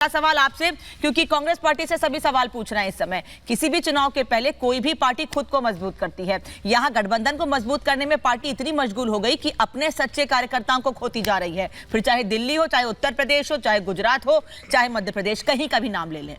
सवाल आपसे, क्योंकि कांग्रेस पार्टी से सभी सवाल पूछ रहे हैं इस समय। किसी भी चुनाव के पहले कोई भी पार्टी खुद को मजबूत करती है। यहां गठबंधन को मजबूत करने में पार्टी इतनी मशगूल हो गई कि अपने सच्चे कार्यकर्ताओं को खोती जा रही है। फिर चाहे दिल्ली हो, चाहे उत्तर प्रदेश हो, चाहे गुजरात हो, चाहे मध्य प्रदेश, कहीं का भी नाम ले लें।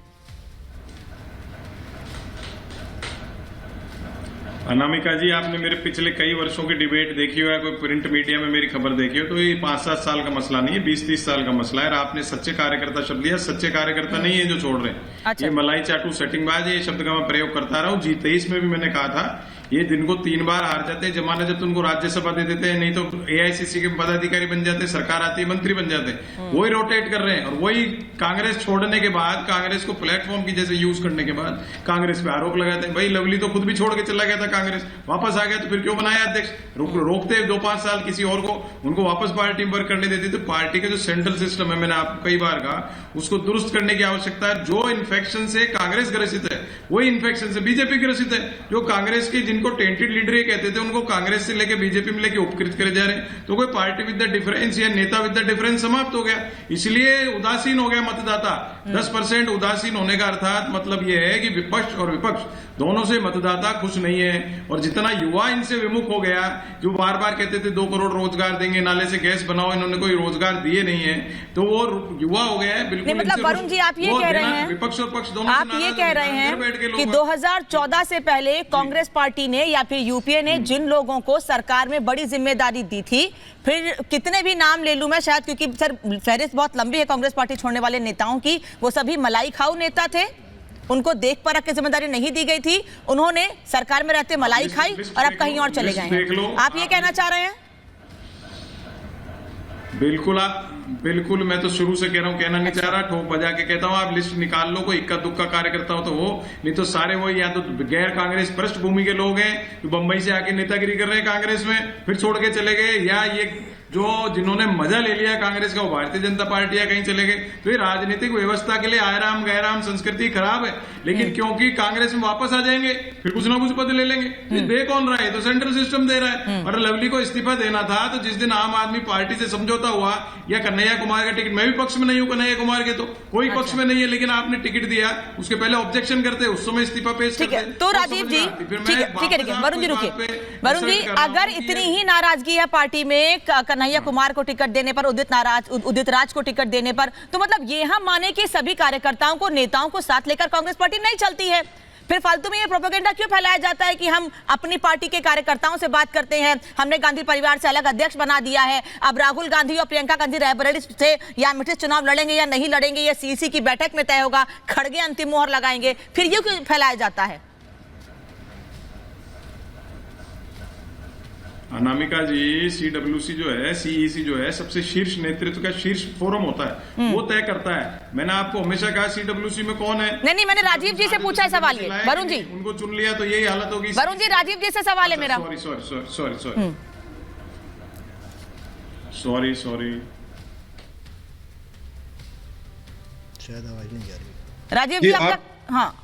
अनामिका जी, आपने मेरे पिछले कई वर्षों की डिबेट देखी हो या कोई प्रिंट मीडिया में मेरी खबर देखी हो, तो ये 5-7 साल का मसला नहीं है, 20-30 साल का मसला है। और आपने सच्चे कार्यकर्ता शब्द लिया, सच्चे कार्यकर्ता नहीं है जो छोड़ रहे हैं। अच्छा। ये मलाई चाटू सेटिंगबाज है, ये शब्द का मैं प्रयोग करता रहा हूँ। G23 में भी मैंने कहा था, ये दिन को 3 बार हार जाते हैं। जमाना जब तुमको राज्यसभा दे देते हैं, नहीं तो AICC के पदाधिकारी बन जाते, सरकार आती है, मंत्री बन जाते हैं। वही रोटेट कर रहे हैं। और वही कांग्रेस छोड़ने के बाद, कांग्रेस को प्लेटफॉर्म की जैसे यूज करने के बाद कांग्रेस पे आरोप लगाते हैं। भाई लवली तो खुद भी छोड़ के चला गया था, कांग्रेस वापस आ गया, तो फिर क्यों बनाया अध्यक्ष? रोकते 2-5 साल किसी और को, उनको वापस पार्टी में वर्क करने देते। तो पार्टी का जो सेंट्रल सिस्टम है, मैंने आपको कई बार कहा, उसको दुरुस्त करने की आवश्यकता है। जो इन्फेक्शन से कांग्रेस ग्रसित है, वही इन्फेक्शन से बीजेपी ग्रसित है। जो कांग्रेस के जिनको टेंटेड लीडर ये कहते थे, उनको कांग्रेस से लेके बीजेपी में लेके उपकृत करे जा रहे हैं। तो कोई पार्टी विद द डिफरेंस या नेता विद द डिफरेंस समाप्त हो गया। इसलिए उदासीन हो गया मतदाता। 10% उदासीन होने का अर्थात मतलब यह है कि विपक्ष और विपक्ष दोनों से मतदाता खुश नहीं है। और जितना युवा इनसे विमुख हो गया, जो बार बार कहते थे 2 करोड़ रोजगार देंगे, नाले से गैस बनाओ, इन्होंने कोई रोजगार दिए नहीं है, तो वो युवा हो गया है। बिल्कुल मतलब वरुण जी, आप ये कह रहे हैं, विपक्ष और पक्ष दोनों, आप ये कह रहे हैं कि 2014 से पहले कांग्रेस पार्टी ने या फिर यूपीए ने जिन लोगों को सरकार में बड़ी जिम्मेदारी दी थी, फिर कितने भी नाम ले लूं मैं शायद, क्योंकि सर फहरिस्त बहुत लंबी है कांग्रेस पार्टी छोड़ने वाले नेताओं की, वो सभी मलाई खाऊ नेता थे। उनको देख परख की जिम्मेदारी नहीं दी गई थी। उन्होंने सरकार में रहते मलाई खाई और अब कहीं और चले गए हैं। आप ये कहना चाह रहे हैं? बिल्कुल मैं तो शुरू से कह रहा हूं, कहना नहीं चाह रहा, ठोक बजा के कहता हूं। आप लिस्ट निकाल लो, कोई इक्का दुक्का कार्यकर्ता हो तो वो, नहीं तो सारे वो या तो गैर कांग्रेस पृष्ठभूमि के लोग हैं, तो बंबई से आके नेतागिरी कर रहे हैं कांग्रेस में, फिर छोड़ के चले गए, या ये जो जिन्होंने मजा ले लिया कांग्रेस का, वो भारतीय जनता पार्टी या कहीं चले गए। तो ये राजनीतिक व्यवस्था के लिए आयराम गैराम संस्कृति खराब है। लेकिन क्योंकि कांग्रेस में वापस आ जाएंगे, फिर कुछ ना कुछ पद ले लेंगे। दे कौन रहा है? तो सेंट्रल सिस्टम दे रहा है। और लवली को इस्तीफा देना था, तो जिस दिन आम आदमी पार्टी से समझौता हुआ, या कन्हैया कुमार का टिकट, मैं भी पक्ष में नहीं हूं कन्हैया कुमार के, तो कोई पक्ष में नहीं है, लेकिन आपने टिकट दिया, उसके पहले ऑब्जेक्शन करते, उस समय इस्तीफा पेश करते। तो राजीव जी, ठीक है, वरुण जी रुकिए। वरुण जी, अगर इतनी ही नाराजगी है पार्टी में कन्हैया कुमार को टिकट देने पर, उदित राज को टिकट देने पर, तो मतलब ये हम माने कि सभी कार्यकर्ताओं को, नेताओं को साथ लेकर कांग्रेस पार्टी नहीं चलती है? फिर फालतू में ये प्रोपेगेंडा क्यों फैलाया जाता है कि हम अपनी पार्टी के कार्यकर्ताओं से बात करते हैं, हमने गांधी परिवार से अलग अध्यक्ष बना दिया है, अब राहुल गांधी और प्रियंका गांधी रायबरेली से या मिश्रित चुनाव लड़ेंगे या नहीं लड़ेंगे, ये सीसी की बैठक में तय होगा, खड़गे अंतिम मोहर लगाएंगे, फिर ये क्यों फैलाया जाता है? अनामिका जी, CWC जो है, CEC जो है, सबसे शीर्ष नेतृत्व का शीर्ष फोरम होता है, वो तय करता है। मैंने आपको हमेशा कहा CWC में कौन है। नहीं, मैंने राजीव जी से पूछा है सवाल ये। वरुण जी, उनको चुन लिया तो यही हालत होगी। वरुण जी, राजीव जी से सवाल है मेरा। सॉरी शायद आवाज नहीं जा रही। राजीव जी, आपका, हाँ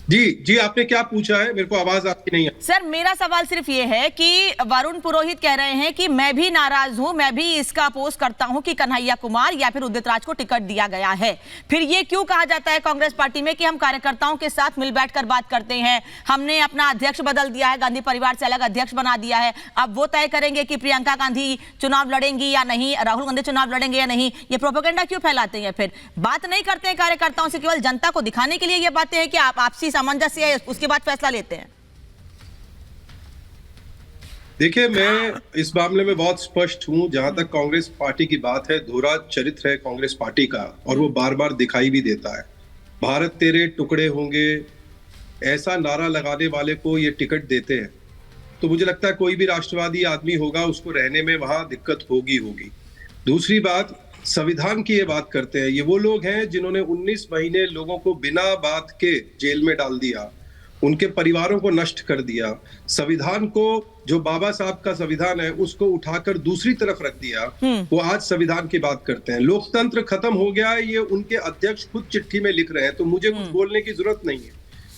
जी, आपने क्या पूछा है? मेरे को आवाज आपकी नहीं है। सर, मेरा सवाल सिर्फ ये है कि वरुण पुरोहित कह रहे हैं कि मैं भी नाराज हूं, मैं भी इसका अपोज करता हूं कि कन्हैया कुमार या फिर उदित राज को टिकट दिया गया है। फिर ये क्यों कहा जाता है कांग्रेस पार्टी में कि हम कार्यकर्ताओं के साथ मिल बैठकर बात करते हैं, हमने अपना अध्यक्ष बदल दिया है, गांधी परिवार से अलग अध्यक्ष बना दिया है, अब वो तय करेंगे कि प्रियंका गांधी चुनाव लड़ेंगी या नहीं, राहुल गांधी चुनाव लड़ेंगे या नहीं? ये प्रोपेगेंडा क्यों फैलाते हैं? फिर बात नहीं करते हैं कार्यकर्ताओं से, केवल जनता को दिखाने के लिए ये बातें हैं कि आप आपसी सामंजस्य है, उसके बाद फैसला लेते हैं। देखिए, मैं इस मामले में बहुत स्पष्ट हूं। जहां तक कांग्रेस पार्टी की बात है, दोहरा चरित्र है कांग्रेस पार्टी का, और वो बार बार दिखाई भी देता है। भारत तेरे टुकड़े होंगे, ऐसा नारा लगाने वाले को ये टिकट देते हैं, तो मुझे लगता है कोई भी राष्ट्रवादी आदमी होगा, उसको रहने में वहां दिक्कत होगी। दूसरी बात, संविधान की ये बात करते हैं, ये वो लोग हैं जिन्होंने 19 महीने लोगों को बिना बात के जेल में डाल दिया, उनके परिवारों को नष्ट कर दिया, संविधान को, जो बाबा साहब का संविधान है, उसको उठाकर दूसरी तरफ रख दिया। वो आज संविधान की बात करते हैं। लोकतंत्र खत्म हो गया है, ये उनके अध्यक्ष खुद चिट्ठी में लिख रहे हैं, तो मुझे कुछ बोलने की जरूरत नहीं है।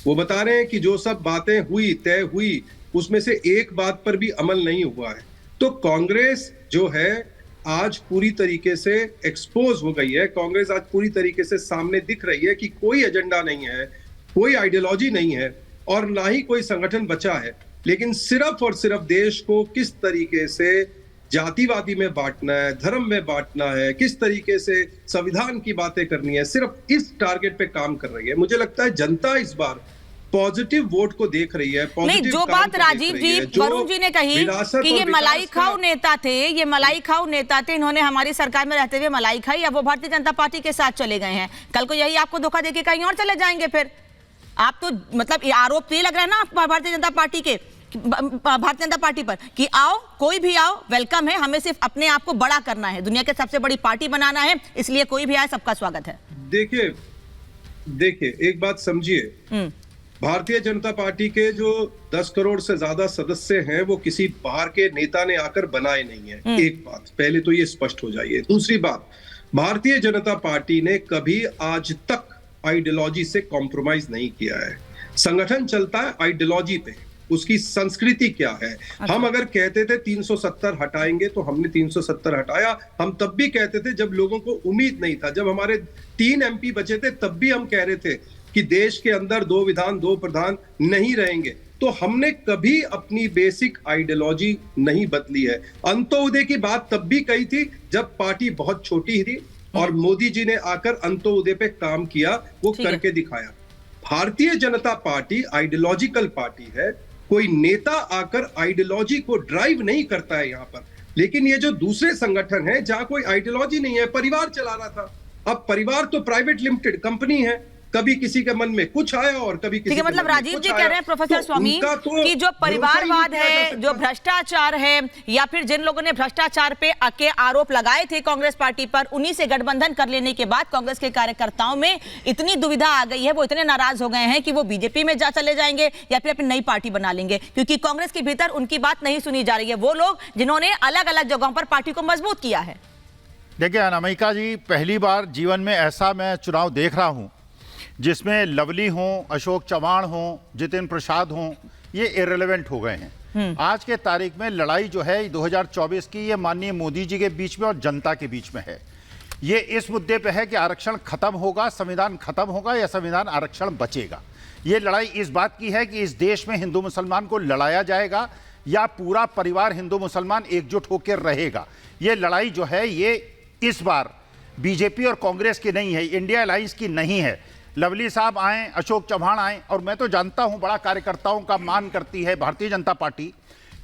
वो बता रहे हैं कि जो सब बातें हुई, तय हुई, उसमें से एक बात पर भी अमल नहीं हुआ है। तो कांग्रेस जो है, आज पूरी तरीके से एक्सपोज हो गई है, कांग्रेस आज पूरी तरीके से सामने दिख रही है कि कोई एजेंडा नहीं है, कोई आइडियोलॉजी नहीं है और ना ही कोई संगठन बचा है, लेकिन सिर्फ और सिर्फ देश को किस तरीके से जातिवादी में बांटना है, धर्म में बांटना है, किस तरीके से संविधान की बातें करनी है, सिर्फ इस टारगेट पे काम कर रही है। मुझे लगता है जनता इस बार पॉजिटिव वोट को देख रही है। नहीं, जो बात राजीव जी, वरुण जी ने कही कि ये मलाई खाऊ नेता थे, ये मलाई खाऊ नेता थे, इन्होंने हमारी सरकार में रहते हुए मलाई खाई, अब वो भारतीय जनता पार्टी के साथ चले गए हैं, कल को यही आपको धोखा देके कहीं और चले जाएंगे। फिर आप तो मतलब ये आरोप तो ये लग रहा है ना भारतीय जनता पार्टी पर कि आओ, कोई भी आओ, वेलकम है, हमें सिर्फ अपने आप को बड़ा करना है, दुनिया के सबसे बड़ी पार्टी बनाना है, इसलिए कोई भी आए सबका स्वागत है। देखिए एक बात समझिए, भारतीय जनता पार्टी के जो 10 करोड़ से ज्यादा सदस्य हैं वो किसी बाहर के नेता ने आकर बनाए नहीं है। एक बात पहले तो ये स्पष्ट हो जाइए। दूसरी बात, भारतीय जनता पार्टी ने कभी आज तक आइडियोलॉजी से कॉम्प्रोमाइज नहीं किया है। संगठन चलता है आइडियोलॉजी पे, उसकी संस्कृति क्या है। अच्छा। हम अगर कहते थे 370 हटाएंगे तो हमने 370 हटाया। हम तब भी कहते थे जब लोगों को उम्मीद नहीं था, जब हमारे 3 MP बचे थे तब भी हम कह रहे थे कि देश के अंदर 2 विधान 2 प्रधान नहीं रहेंगे। तो हमने कभी अपनी बेसिक आइडियोलॉजी नहीं बदली है। अंत्योदय की बात तब भी कही थी जब पार्टी बहुत छोटी थी और मोदी जी ने आकर अंत्योदय पे काम किया, वो करके दिखाया। Bharatiya Janata party ideological party है, कोई नेता आकर आइडियोलॉजी को ड्राइव नहीं करता है यहाँ पर। लेकिन ये जो दूसरे संगठन है जहां कोई आइडियोलॉजी नहीं है, परिवार चला रहा था, अब परिवार तो प्राइवेट लिमिटेड कंपनी है, कभी किसी के मन में कुछ आया और कभी किसी के मतलब राजीव जी कह रहे हैं प्रोफेसर स्वामी कि जो परिवारवाद है, जो भ्रष्टाचार है, या फिर जिन लोगों ने भ्रष्टाचार पे के आरोप लगाए थे कांग्रेस पार्टी पर, उन्हीं से गठबंधन कर लेने के बाद कांग्रेस के कार्यकर्ताओं में इतनी दुविधा आ गई है, वो इतने नाराज हो गए हैं कि वो बीजेपी में जा चले जाएंगे या फिर अपनी नई पार्टी बना लेंगे, क्योंकि कांग्रेस के भीतर उनकी बात नहीं सुनी जा रही है। वो लोग जिन्होंने अलग अलग जगहों पर पार्टी को मजबूत किया है। देखिए अनामिका जी, पहली बार जीवन में ऐसा मैं चुनाव देख रहा हूं जिसमें लवली हों, अशोक चव्हाण हों, जितिन प्रसाद हों, ये इररिलेवेंट हो गए हैं। आज के तारीख में लड़ाई जो है 2024 की, ये माननीय मोदी जी के बीच में और जनता के बीच में है। ये इस मुद्दे पे है कि आरक्षण खत्म होगा, संविधान खत्म होगा या संविधान आरक्षण बचेगा। ये लड़ाई इस बात की है कि इस देश में हिंदू मुसलमान को लड़ाया जाएगा या पूरा परिवार हिंदू मुसलमान एकजुट होकर रहेगा। ये लड़ाई जो है ये इस बार बीजेपी और कांग्रेस की नहीं है, इंडिया अलायंस की नहीं है। लवली साहब आए, अशोक चव्हाण आए, और मैं तो जानता हूं बड़ा कार्यकर्ताओं का मान करती है भारतीय जनता पार्टी।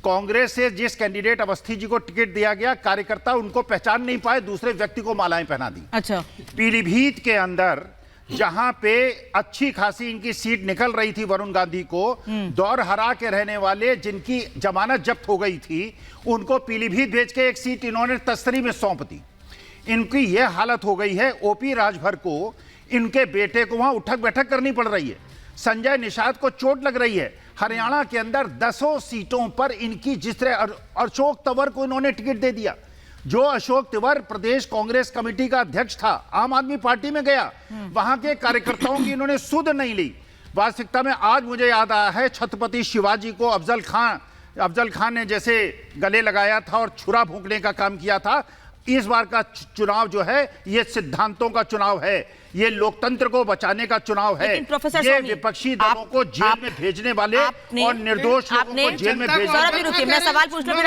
कांग्रेस से जिस कैंडिडेट अवस्थी जी को टिकट दिया गया, कार्यकर्ता उनको पहचान नहीं पाए, दूसरे व्यक्ति को मालाएं पहना दी। अच्छा, पीलीभीत के अंदर जहां पे अच्छी खासी इनकी सीट निकल रही थी वरुण गांधी को, दौर हरा के रहने वाले जिनकी जमानत जब्त हो गई थी, उनको पीलीभीत भेज के एक सीट इन्होंने तस्तरी में सौंप दी। इनकी यह हालत हो गई है, ओपी राजभर को, इनके बेटे को वहां उठक बैठक करनी पड़ रही है, संजय निषाद को चोट लग रही है। हरियाणा के अंदर 10 सीटों पर इनकी जिस तरह अशोक तंवर को इन्होंने टिकट दे दिया, जो अशोक तंवर प्रदेश कांग्रेस कमेटी का अध्यक्ष था, आम आदमी पार्टी में गया, वहां के कार्यकर्ताओं की इन्होंने सुध नहीं ली। वास्तविकता में आज मुझे याद आया है, छत्रपति शिवाजी को अफजल खान ने जैसे गले लगाया था और छुरा भोंकने का काम किया था। इस बार का चुनाव जो है ये सिद्धांतों का चुनाव है, ये लोकतंत्र को बचाने का चुनाव है। ये विपक्षी दलों को जेल में भेजने वाले और निर्दोष लोगों को जेल में भेजने। मैं सवाल पूछ लूं।